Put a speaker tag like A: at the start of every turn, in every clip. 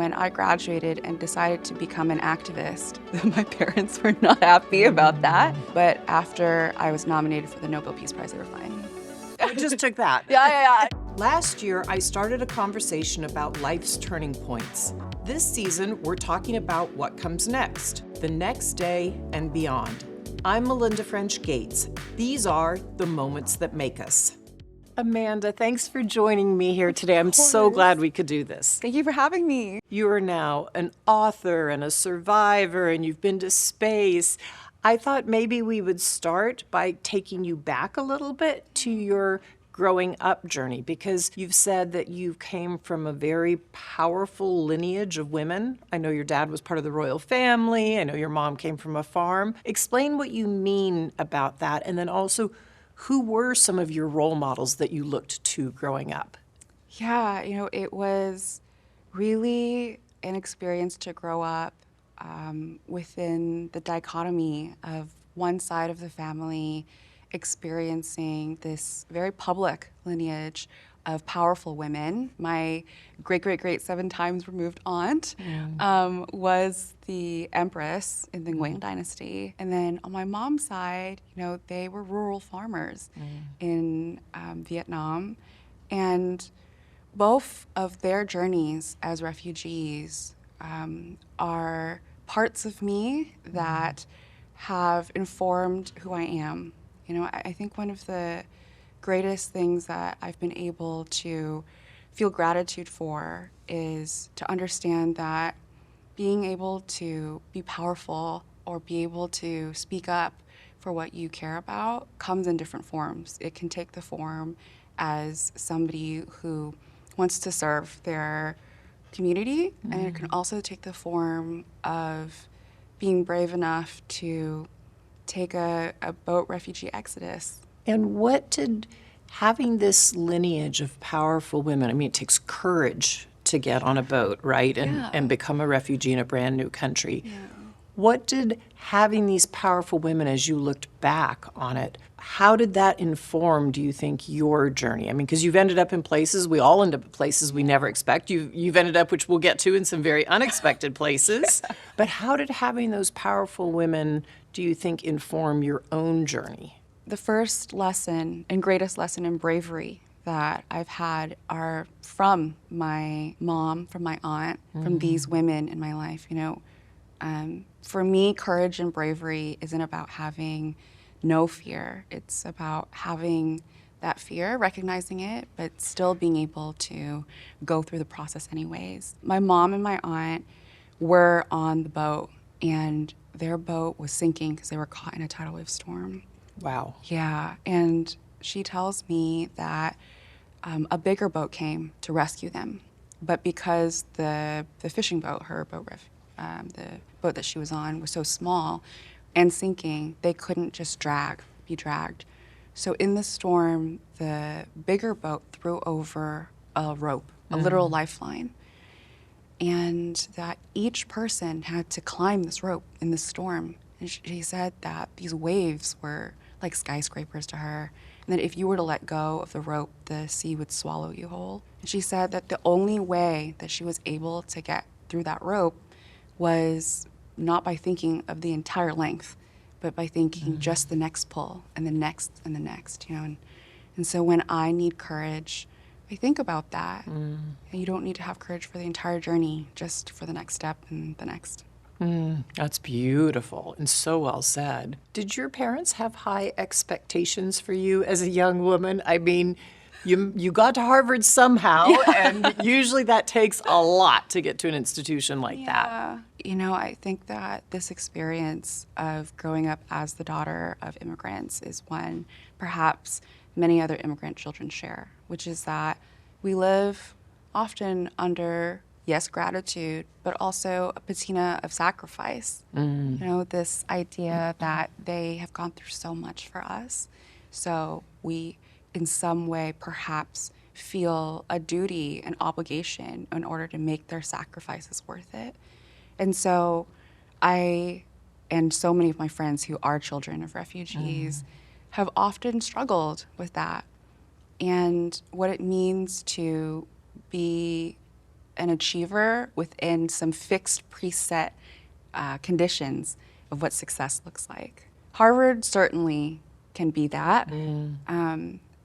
A: when I graduated and decided to become an activist, my parents were not happy about that. But after I was nominated for the Nobel Peace Prize, they were fine.
B: I just took that.
A: Yeah.
B: Last year, I started a conversation about life's turning points. This season, we're talking about what comes next, the next day and beyond. I'm Melinda French Gates. These are the moments that make us. Amanda, thanks for joining me here today. I'm so glad we could do this.
A: Thank you for having me.
B: You are now an author and a survivor, and you've been to space. I thought maybe we would start by taking you back a little bit to your growing up journey, because you've said that you came from a very powerful lineage of women. I know your dad was part of the royal family. I know your mom came from a farm. Explain what you mean about that, and then also, who were some of your role models that you looked to growing up?
A: Yeah, it was really an experience to grow up within the dichotomy of one side of the family experiencing this very public lineage of powerful women. My great-great-great 7 times removed aunt was the empress in the Nguyen dynasty. And then on my mom's side, they were rural farmers in Vietnam. And both of their journeys as refugees are parts of me that have informed who I am. I think one of the greatest things that I've been able to feel gratitude for is to understand that being able to be powerful or be able to speak up for what you care about comes in different forms. It can take the form as somebody who wants to serve their community, and it can also take the form of being brave enough to take a boat refugee exodus.
B: And what did having this lineage of powerful women, it takes courage to get on a boat, right? And become a refugee in a brand new country. Yeah. What did having these powerful women, as you looked back on it, how did that inform, do you think, your journey? Because you've ended up in places, we all end up in places we never expect. You've ended up, which we'll get to, in some very unexpected places. But how did having those powerful women, do you think, inform your own journey?
A: The first lesson and greatest lesson in bravery that I've had are from my mom, from my aunt, from these women in my life. For me, courage and bravery isn't about having no fear. It's about having that fear, recognizing it, but still being able to go through the process anyways. My mom and my aunt were on the boat, and their boat was sinking because they were caught in a tidal wave storm.
B: Wow.
A: Yeah, and she tells me that a bigger boat came to rescue them, but because the fishing boat, her boat, the boat that she was on, was so small and sinking, they couldn't just be dragged. So in the storm, the bigger boat threw over a rope, a literal lifeline, and that each person had to climb this rope in the storm. And she said that these waves were like skyscrapers to her, and that if you were to let go of the rope, the sea would swallow you whole. And she said that the only way that she was able to get through that rope was not by thinking of the entire length, but by thinking just the next pull and the next and the next, And so when I need courage, I think about that. And you don't need to have courage for the entire journey, just for the next step and the next.
B: That's beautiful and so well said. Did your parents have high expectations for you as a young woman? You got to Harvard somehow, and usually that takes a lot to get to an institution like that.
A: I think that this experience of growing up as the daughter of immigrants is one perhaps many other immigrant children share, which is that we live often under, yes, gratitude, but also a patina of sacrifice. This idea that they have gone through so much for us, so we in some way perhaps feel a duty, an obligation in order to make their sacrifices worth it. And so I, and so many of my friends who are children of refugees, have often struggled with that and what it means to be an achiever within some fixed preset conditions of what success looks like. Harvard certainly can be that.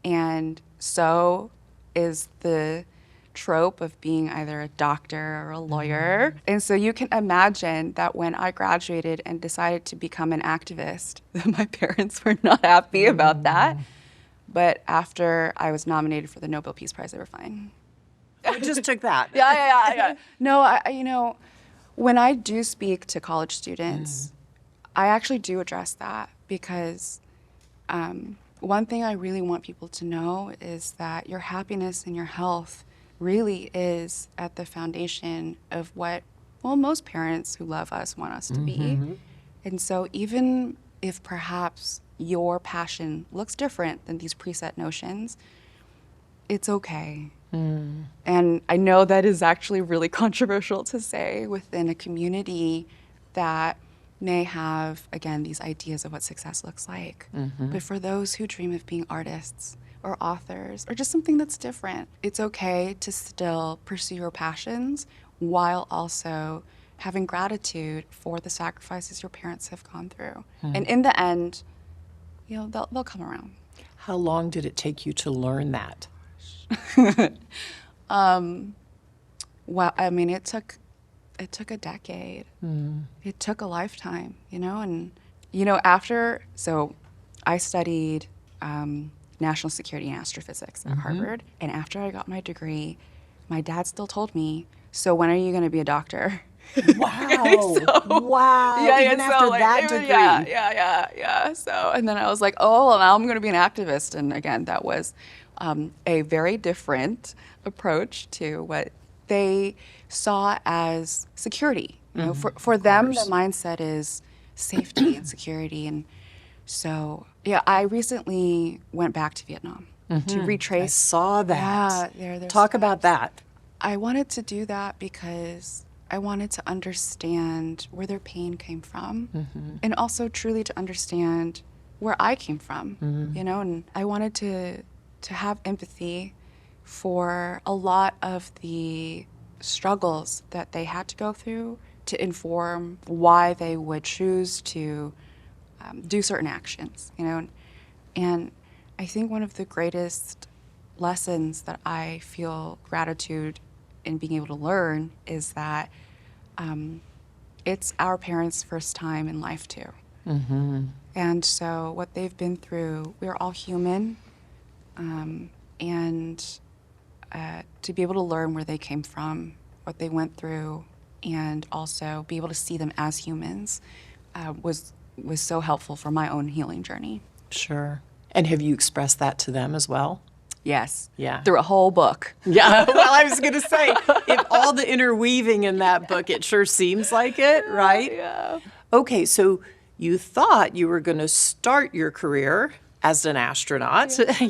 A: And so is the trope of being either a doctor or a lawyer. And so you can imagine that when I graduated and decided to become an activist, my parents were not happy about that. But after I was nominated for the Nobel Peace Prize, they were fine.
B: I just took that.
A: Yeah. No, when I do speak to college students, I actually do address that because one thing I really want people to know is that your happiness and your health really is at the foundation of what, well, most parents who love us want us to be. And so even if perhaps your passion looks different than these preset notions, it's okay. And I know that is actually really controversial to say within a community that may have, again, these ideas of what success looks like. But for those who dream of being artists or authors or just something that's different, it's okay to still pursue your passions while also having gratitude for the sacrifices your parents have gone through. And in the end, they'll come around.
B: How long did it take you to learn that?
A: Well, I mean, it took a decade. It took a lifetime, and so I studied national security and astrophysics at Harvard, and after I got my degree, my dad still told me, "So when are you going to be a doctor?"
B: Wow. Wow.
A: Yeah,
B: Even after that degree.
A: Yeah. So, and then I was like, oh, well, now I'm going to be an activist. And again, that was a very different approach to what they saw as security. For them, the mindset is safety and security. And so, yeah, I recently went back to Vietnam to retrace.
B: I saw that.
A: Yeah,
B: Talk about that.
A: I wanted to do that because I wanted to understand where their pain came from and also truly to understand where I came from, and I wanted to have empathy for a lot of the struggles that they had to go through to inform why they would choose to do certain actions, And I think one of the greatest lessons that I feel gratitude in being able to learn is that it's our parents' first time in life too. And so what they've been through, we're all human, and to be able to learn where they came from, what they went through, and also be able to see them as humans was so helpful for my own healing journey.
B: Sure. And have you expressed that to them as well?
A: Yes.
B: Yeah.
A: Through a whole book.
B: Yeah. Well, I was going to say, if all the interweaving in that book, it sure seems like it, right?
A: Yeah.
B: Okay, so you thought you were going to start your career as an astronaut. Yeah.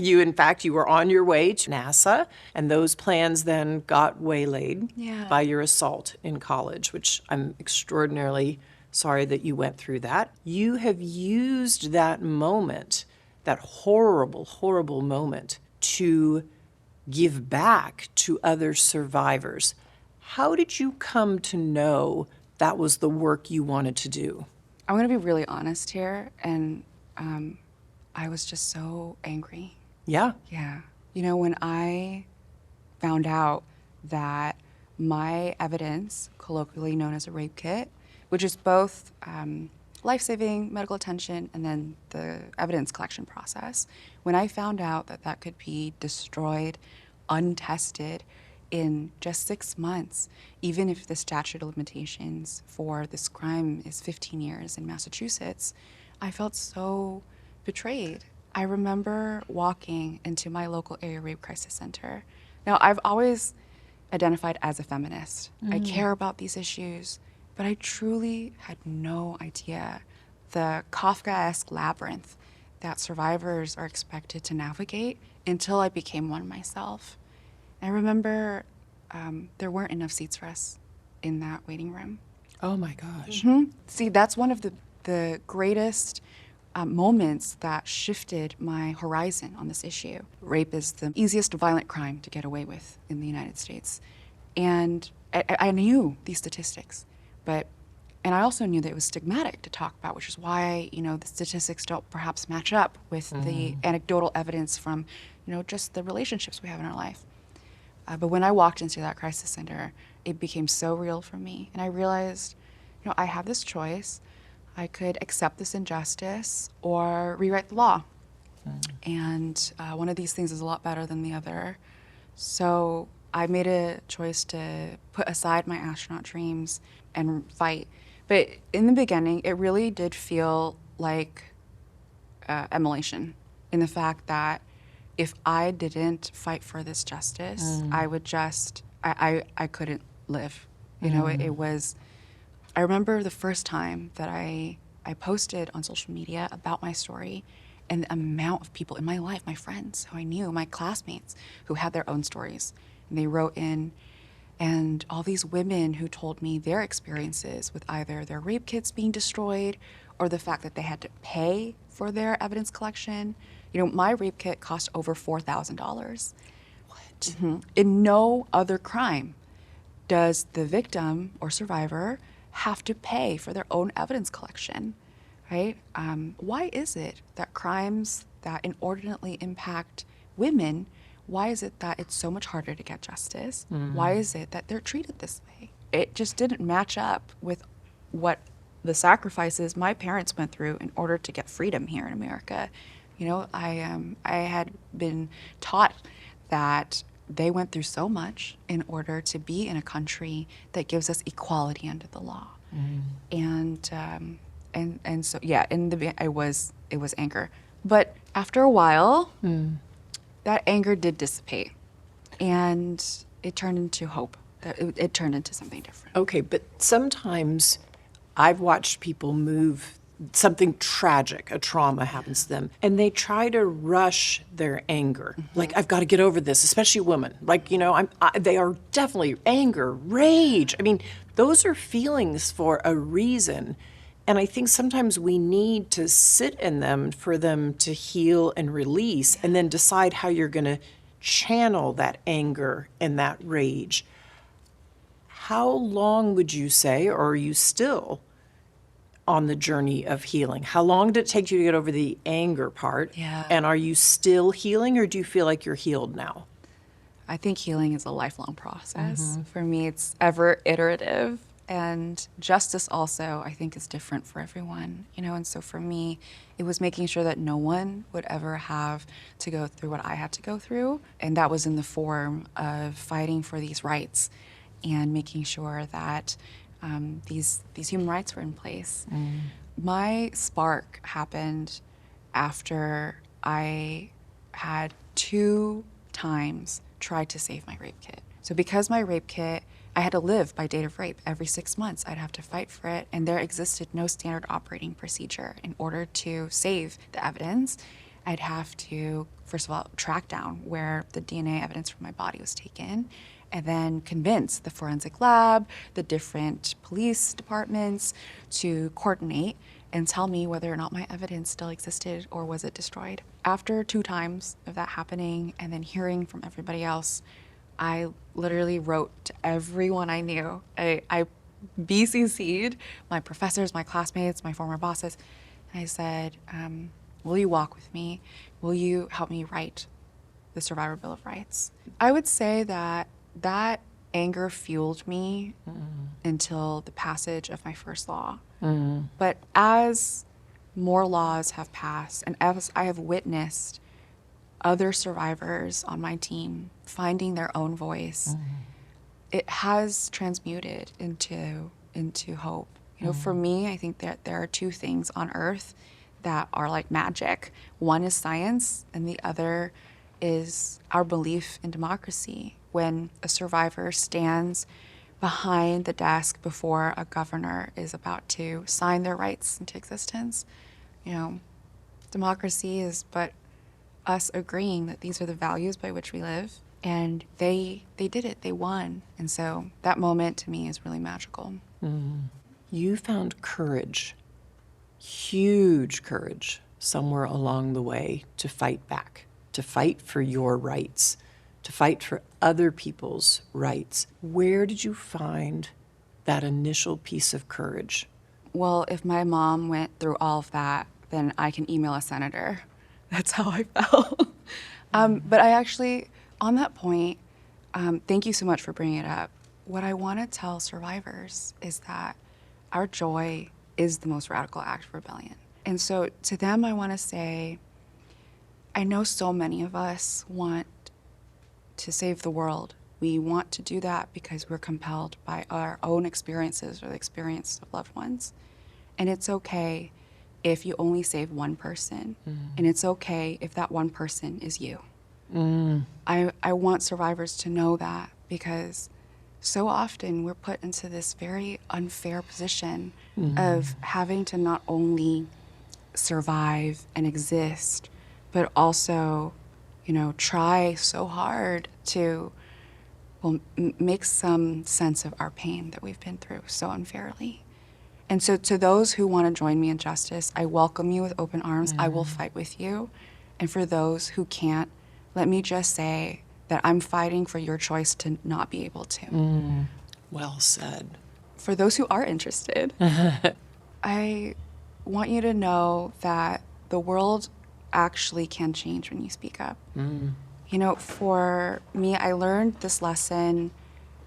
B: You were on your way to NASA, and those plans then got waylaid by your assault in college, which I'm extraordinarily sorry that you went through that. You have used that moment, that horrible, horrible moment, to give back to other survivors. How did you come to know that was the work you wanted to do?
A: I'm going to be really honest here, and I was just so angry.
B: Yeah.
A: Yeah. When I found out that my evidence, colloquially known as a rape kit, which is both life-saving medical attention and then the evidence collection process, when I found out that that could be destroyed, untested, in just 6 months, even if the statute of limitations for this crime is 15 years in Massachusetts, I felt so betrayed. I remember walking into my local area rape crisis center. Now, I've always identified as a feminist. I care about these issues, but I truly had no idea the Kafkaesque labyrinth that survivors are expected to navigate until I became one myself. I remember there weren't enough seats for us in that waiting room.
B: Oh my gosh.
A: See, that's one of the greatest moments that shifted my horizon on this issue. Rape is the easiest violent crime to get away with in the United States. And I knew these statistics, and I also knew that it was stigmatic to talk about, which is why, the statistics don't perhaps match up with the anecdotal evidence from, just the relationships we have in our life. But when I walked into that crisis center, it became so real for me. And I realized, I have this choice. I could accept this injustice or rewrite the law. And one of these things is a lot better than the other. So I made a choice to put aside my astronaut dreams and fight. But in the beginning, it really did feel like emulation, in the fact that if I didn't fight for this justice, I would just, I couldn't live. It was, I remember the first time that I posted on social media about my story, and the amount of people in my life, my friends who I knew, my classmates who had their own stories, and they wrote in, and all these women who told me their experiences with either their rape kits being destroyed or the fact that they had to pay for their evidence collection. My rape kit cost over $4,000.
B: What?
A: Mm-hmm. In no other crime does the victim or survivor have to pay for their own evidence collection, right? Why is it that crimes that inordinately impact women, why is it that it's so much harder to get justice? Why is it that they're treated this way? It just didn't match up with what the sacrifices my parents went through in order to get freedom here in America. I had been taught that they went through so much in order to be in a country that gives us equality under the law. And so in the it was anger, but after a while, that anger did dissipate, and it turned into hope. It turned into something different.
B: Okay, but sometimes I've watched people move, something tragic, a trauma happens to them, and they try to rush their anger. Like, I've got to get over this, especially women. Like, they are definitely anger, rage. I mean, those are feelings for a reason. And I think sometimes we need to sit in them for them to heal and release, and then decide how you're going to channel that anger and that rage. How long would you say, or are you still on the journey of healing? How long did it take you to get over the anger part?
A: Yeah.
B: And are you still healing, or do you feel like you're healed now?
A: I think healing is a lifelong process. For me, it's ever iterative. And justice also, I think, is different for everyone, And so for me, it was making sure that no one would ever have to go through what I had to go through. And that was in the form of fighting for these rights and making sure that these human rights were in place. My spark happened after I had 2 times tried to save my rape kit. So because my rape kit, I had to live by date of rape. Every 6 months, I'd have to fight for it, and there existed no standard operating procedure. In order to save the evidence, I'd have to, first of all, track down where the DNA evidence from my body was taken, and then convince the forensic lab, the different police departments to coordinate and tell me whether or not my evidence still existed or was it destroyed. After 2 times of that happening and then hearing from everybody else, I literally wrote to everyone I knew. I BCC'd my professors, my classmates, my former bosses, and I said, will you walk with me? Will you help me write the Survivor Bill of Rights? I would say that anger fueled me until the passage of my first law. But as more laws have passed, and as I have witnessed other survivors on my team finding their own voice, it has transmuted into hope. For me, I think that there are 2 things on earth that are like magic. One is science, and the other is our belief in democracy. When a survivor stands behind the desk before a governor is about to sign their rights into existence, democracy is but us agreeing that these are the values by which we live, and they did it. They won. And so that moment to me is really magical.
B: You found courage, huge courage, somewhere along the way to fight back, to fight for your rights, to fight for other people's rights. Where did you find that initial piece of courage?
A: Well, if my mom went through all of that, then I can email a senator. That's how I felt. But I actually, on that point, thank you so much for bringing it up. What I want to tell survivors is that our joy is the most radical act of rebellion. And so to them, I want to say, I know so many of us want to save the world. We want to do that because we're compelled by our own experiences or the experience of loved ones. And it's okay if you only save one person. And it's okay if that one person is you. I want survivors to know that, because so often we're put into this very unfair position of having to not only survive and exist, but also, try so hard to make some sense of our pain that we've been through so unfairly. And so to those who want to join me in justice, I welcome you with open arms. I will fight with you. And for those who can't, let me just say that I'm fighting for your choice to not be able to.
B: Well said.
A: For those who are interested, I want you to know that the world actually can change when you speak up. For me, I learned this lesson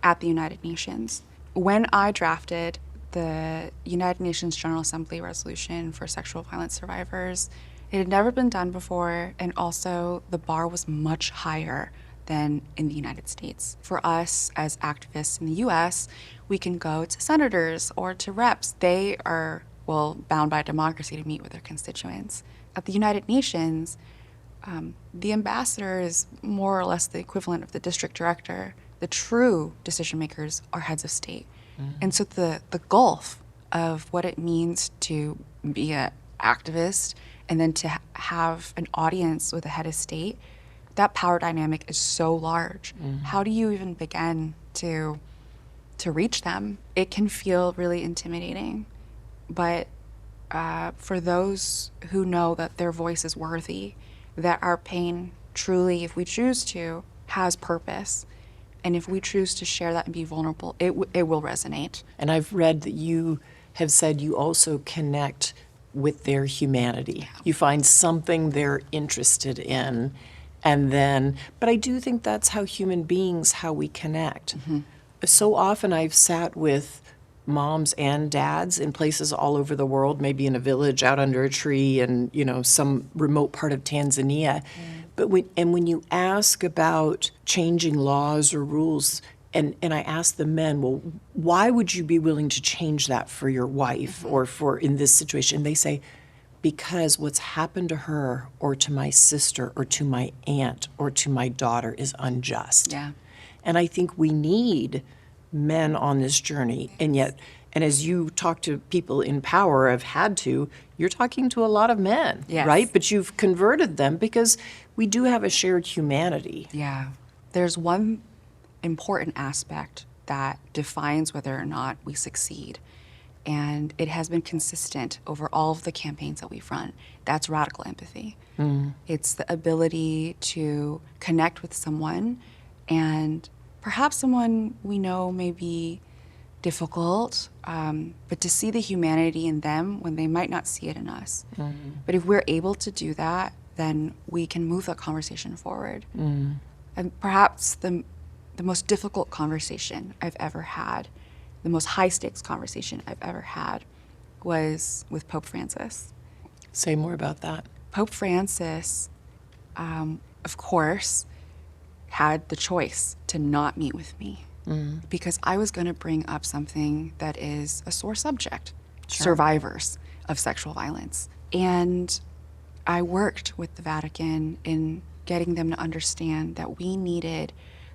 A: at the United Nations. When I drafted the United Nations General Assembly resolution for sexual violence survivors, it had never been done before, and also the bar was much higher than in the United States. For us as activists in the US, we can go to senators or to reps. They are, bound by democracy to meet with their constituents. At the United Nations, the ambassador is more or less the equivalent of the district director. The true decision makers are heads of state. And so the gulf of what it means to be an activist and then to have an audience with a head of state, that power dynamic is so large. How do you even begin to reach them? It can feel really intimidating, but for those who know that their voice is worthy, that our pain truly, if we choose to, has purpose, and if we choose to share that and be vulnerable, it will resonate.
B: And I've read that you have said you also connect with their humanity. Yeah. You find something they're interested in, and then, but I do think that's how human beings, how we connect. So often I've sat with moms and dads in places all over the world, maybe in a village out under a tree in, some remote part of Tanzania. But when you ask about changing laws or rules, and I ask the men, well, why would you be willing to change that for your wife or for in this situation? They say, because what's happened to her or to my sister or to my aunt or to my daughter is unjust.
A: Yeah.
B: And I think we need men on this journey. And as you talk to people in power, have had to, you're talking to a lot of men,
A: yes.
B: right? But you've converted them because we do have a shared humanity.
A: Yeah. There's one important aspect that defines whether or not we succeed, and it has been consistent over all of the campaigns that we've run. That's radical empathy. It's the ability to connect with someone, and perhaps someone we know may be difficult, but to see the humanity in them when they might not see it in us. But if we're able to do that, then we can move the conversation forward. And perhaps the most difficult conversation I've ever had, the most high-stakes conversation I've ever had, was with Pope Francis.
B: Say more about that.
A: Pope Francis, of course, had the choice to not meet with me because I was going to bring up something that is a sore subject, survivors of sexual violence. And I worked with the Vatican in getting them to understand that we needed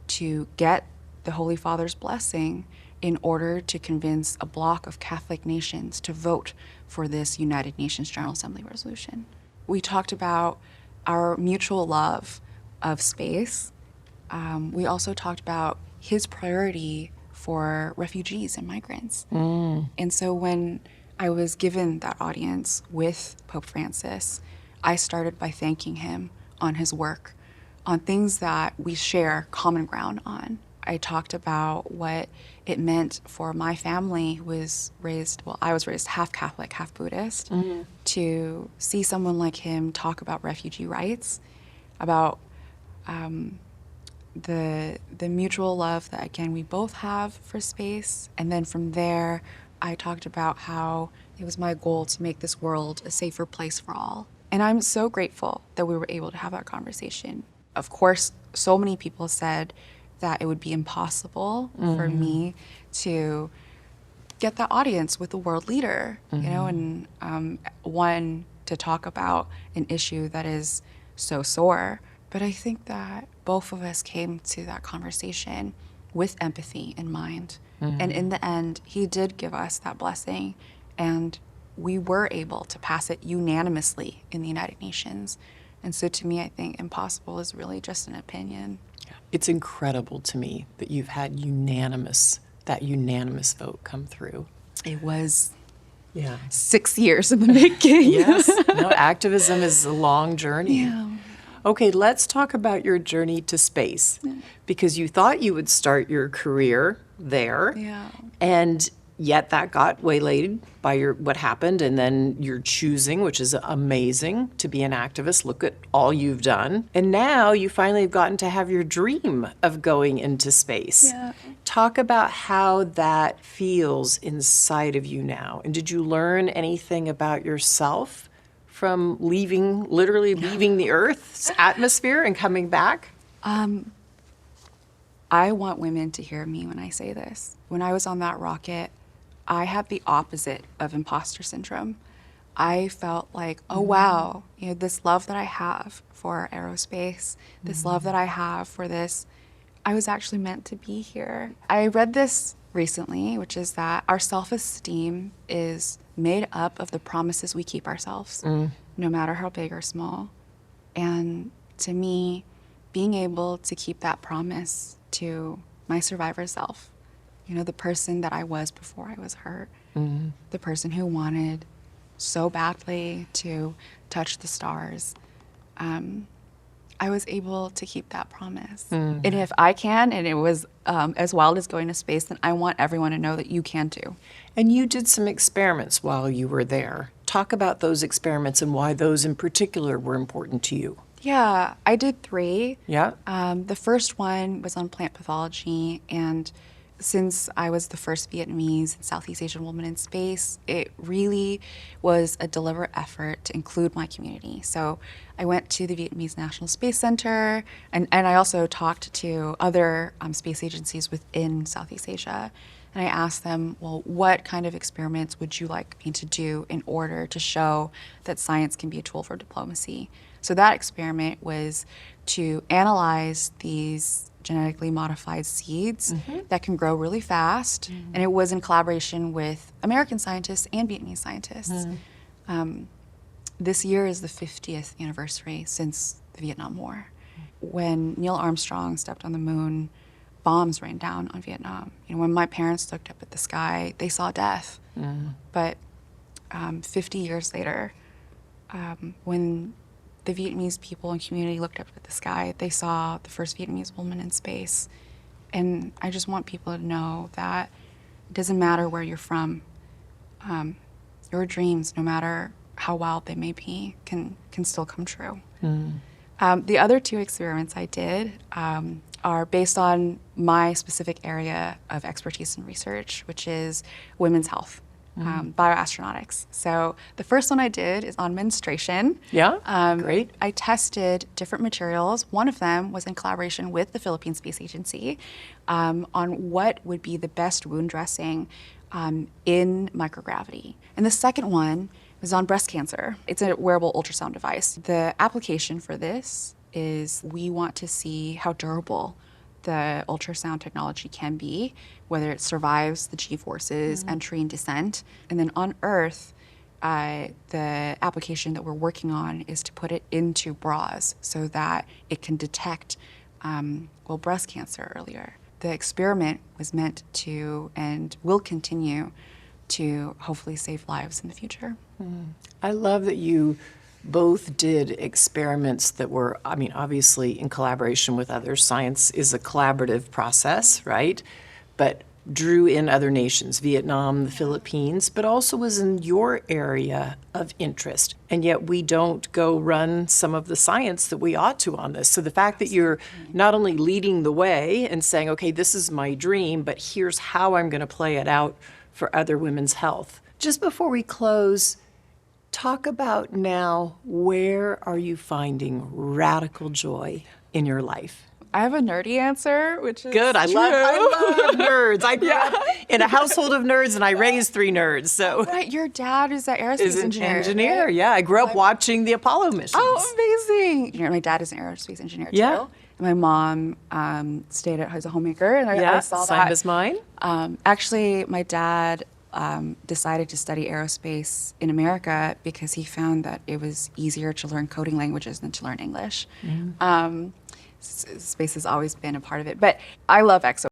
A: to get the Holy Father's blessing in order to convince a bloc of Catholic nations to vote for this United Nations General Assembly resolution. We talked about our mutual love of space. We also talked about his priority for refugees and migrants. And so when I was given that audience with Pope Francis, I started by thanking him on his work on things that we share common ground on. I talked about what it meant for my family, who was raised, well, I was raised half Catholic, half Buddhist, to see someone like him talk about refugee rights, about the mutual love that, again, we both have for space. And then from there, I talked about how it was my goal to make this world a safer place for all. And I'm so grateful that we were able to have that conversation. Of course, so many people said that it would be impossible for me to get that audience with the world leader, you know, and one, to talk about an issue that is so sore. But I think that both of us came to that conversation with empathy in mind. And in the end, he did give us that blessing, and we were able to pass it unanimously in the United Nations. And so to me, I think impossible is really just an opinion.
B: It's incredible to me that you've had that unanimous vote come through.
A: It was
B: Yeah.
A: 6 years in the making.
B: Yes. No, activism is a long journey.
A: Yeah.
B: Okay, let's talk about your journey to space, because you thought you would start your career there,
A: Yeah.
B: and yet that got waylaid by what happened, and then you're choosing, which is amazing, to be an activist. Look at all you've done. And now you finally have gotten to have your dream of going into space.
A: Yeah.
B: Talk about how that feels inside of you now. And did you learn anything about yourself from literally leaving the Earth's atmosphere and coming back?
A: I want women to hear me when I say this. When I was on that rocket, I had the opposite of imposter syndrome. I felt like, oh wow, you know, this love that I have for aerospace, this love that I have for this, I was actually meant to be here. I read this recently, which is that our self-esteem is made up of the promises we keep ourselves, no matter how big or small. And to me, being able to keep that promise to my survivor self, you know, the person that I was before I was hurt, the person who wanted so badly to touch the stars, I was able to keep that promise. And if I can, and it was as wild as going to space, then I want everyone to know that you can too.
B: And you did some experiments while you were there. Talk about those experiments and why those in particular were important to you.
A: Yeah, I did 3.
B: Yeah.
A: The first one was on plant pathology, and since I was the first Vietnamese and Southeast Asian woman in space, it really was a deliberate effort to include my community. So I went to the Vietnamese National Space Center, and I also talked to other space agencies within Southeast Asia. And I asked them, well, what kind of experiments would you like me to do in order to show that science can be a tool for diplomacy? So that experiment was to analyze these genetically modified seeds that can grow really fast. And it was in collaboration with American scientists and Vietnamese scientists. This year is the 50th anniversary since the Vietnam War. When Neil Armstrong stepped on the moon, bombs rained down on Vietnam. You know, when my parents looked up at the sky, they saw death. But 50 years later, when the Vietnamese people and community looked up at the sky, they saw the first Vietnamese woman in space. And I just want people to know that it doesn't matter where you're from. Your dreams, no matter how wild they may be, can still come true. The other 2 experiments I did are based on my specific area of expertise and research, which is women's health. Bioastronautics. So the first one I did is on menstruation.
B: Yeah, great.
A: I tested different materials. One of them was in collaboration with the Philippine Space Agency on what would be the best wound dressing in microgravity. And the second one was on breast cancer. It's a wearable ultrasound device. The application for this is we want to see how durable the ultrasound technology can be, whether it survives the G-forces, entry and descent. And then on Earth, the application that we're working on is to put it into bras so that it can detect, breast cancer earlier. The experiment was meant to and will continue to hopefully save lives in the future.
B: I love that you both did experiments that were, I mean, obviously in collaboration with others. Science is a collaborative process, right? But drew in other nations, Vietnam, the Philippines, but also was in your area of interest. And yet we don't go run some of the science that we ought to on this. So the fact that you're not only leading the way and saying, okay, this is my dream, but here's how I'm going to play it out for other women's health. Just before we close, talk about now, where are you finding radical joy in your life?
A: I have a nerdy answer, which is
B: Good. I
A: true.
B: love nerds. I grew up in a household of nerds, and I raised 3 nerds. So
A: Right, your dad is an aerospace engineer. Right?
B: Yeah. I grew up watching the Apollo missions.
A: Oh, amazing! You know, my dad is an aerospace engineer too.
B: Yeah.
A: And my mom stayed as a homemaker, and I saw
B: same
A: that.
B: as mine.
A: Actually, my dad decided to study aerospace in America because he found that it was easier to learn coding languages than to learn English. Space has always been a part of it, but I love EXO.